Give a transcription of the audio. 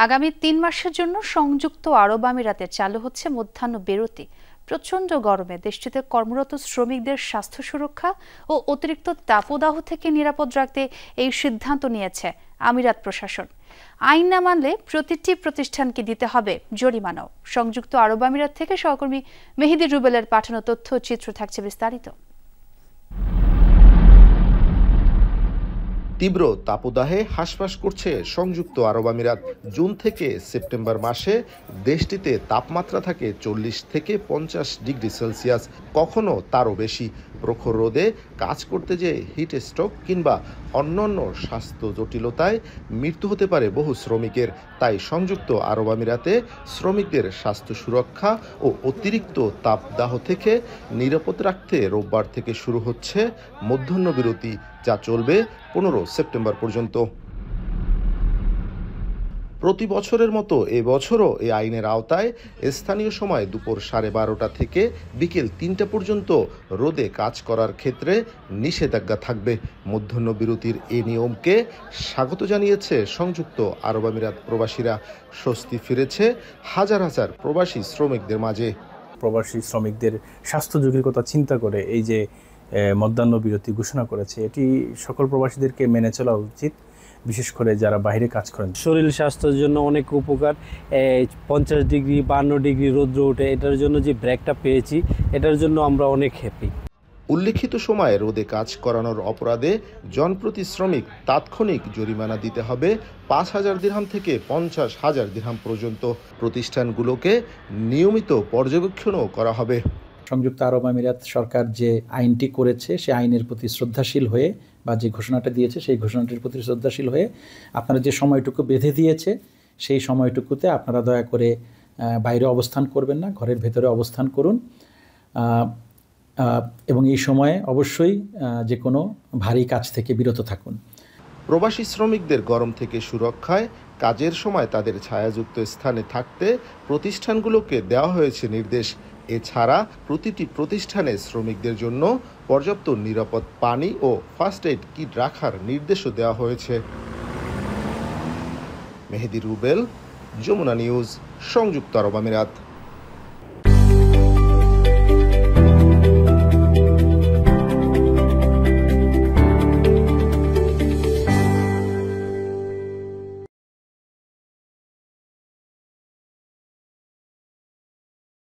আগামী ৩ মাসের জন্য সংযুক্ত আরব আমিরাতে চালু হচ্ছে মধ্যাহ্ন বিরতি। প্রচণ্ড গরমে দেশটিতে কর্মরত শ্রমিকদের স্বাস্থ্য সুরক্ষা ও অতিরিক্ত তাপদাহ থেকে নিরাপদ রাখতে এই সিদ্ধান্ত নিয়েছে আমিরাত প্রশাসন। আইন না মানলে প্রতিটি প্রতিষ্ঠানকে দিতে হবে জরিমানাও। সংযুক্ত আরব আমিরাত থেকে সহকর্মী মেহেদী রুবেলের পাঠানো তথ্য চিত্র থাকছে বিস্তারিত। তীব্র তাপদাহে হাঁসফাঁস করছে সংযুক্ত আরব আমিরাত। জুন থেকে সেপ্টেম্বর মাসে দেশটিতে তাপমাত্রা থাকে 40 থেকে 50 ডিগ্রি সেলসিয়াস, কখনো তারও বেশি। প্রখর রোদে কাজ করতে যেয়ে হিট স্ট্রোক কিংবা অন্যান্য স্বাস্থ্য জটিলতায় মৃত্যু হতে পারে বহু শ্রমিকের। তাই সংযুক্ত আরব আমিরাতে শ্রমিকদের স্বাস্থ্য সুরক্ষা ও অতিরিক্ত তাপদাহ থেকে নিরাপদ রাখতে রোববার থেকে শুরু হচ্ছে মধ্যাহ্ন বিরতি, যা চলবে 15 সেপ্টেম্বর পর্যন্ত। প্রতি বছরের মতো এবছরও এই আইনের আওতায় স্থানীয় সময় দুপুর 12:30 থেকে বিকেল 3টা পর্যন্ত রোদে কাজ করার ক্ষেত্রে নিষেধাজ্ঞা থাকবে। মধ্যাহ্ন বিরতির এই নিয়মকে স্বাগত জানিয়েছে সংযুক্ত আরব আমিরাত প্রবাসীরা। স্বস্তি ফিরেছে হাজার হাজার প্রবাসী শ্রমিকদের মাঝে। প্রবাসী শ্রমিকদের স্বাস্থ্য ঝুঁকির কথা চিন্তা করে এই যে মধ্যাহ্ন বিরতি ঘোষণা করেছে, এটি সকল প্রবাসীদেরকে মেনে চলা উচিত, বিশেষ করে যারা বাইরে কাজ করেন। শরীর স্বাস্থ্যের জন্য অনেক উপকার। 50 ডিগ্রি 52 ডিগ্রি রৌদ্র ওঠে, এটার জন্য যে ব্রেকটা পেয়েছি এটার জন্য আমরা অনেক হ্যাপি। উল্লিখিত সময়ে রোদে কাজ করানোর অপরাধে জনপ্রতি শ্রমিক তাৎক্ষণিক জরিমানা দিতে হবে 5,000 দিরহাম থেকে 50,000 দিরহাম পর্যন্ত। প্রতিষ্ঠানগুলোকে নিয়মিত পর্যবেক্ষণও করা হবে। সংযুক্ত আরব আমিরাত সরকার যে আইনটি করেছে সে আইনের প্রতি শ্রদ্ধাশীল হয়ে বা যে ঘোষণাটা দিয়েছে সেই ঘোষণাটির প্রতি শ্রদ্ধাশীল হয়ে আপনারা যে সময়টুকু বেঁধে দিয়েছে সেই সময়টুকুতে আপনারা দয়া করে বাইরে অবস্থান করবেন না, ঘরের ভেতরে অবস্থান করুন এবং এই সময়ে অবশ্যই যে কোনো ভারী কাজ থেকে বিরত থাকুন। প্রবাসী শ্রমিকদের গরম থেকে সুরক্ষায় কাজের সময় তাদের ছায়াযুক্ত স্থানে থাকতে প্রতিষ্ঠানগুলোকে দেওয়া হয়েছে নির্দেশ। এছাড়া প্রতিটি প্রতিষ্ঠানে শ্রমিকদের জন্য পর্যাপ্ত নিরাপদ পানি ও ফার্স্ট এইড কিট রাখার নির্দেশও দেওয়া হয়েছে। মেহেদী রুবেল, যমুনা নিউজ, সংযুক্ত আরব আমিরাত।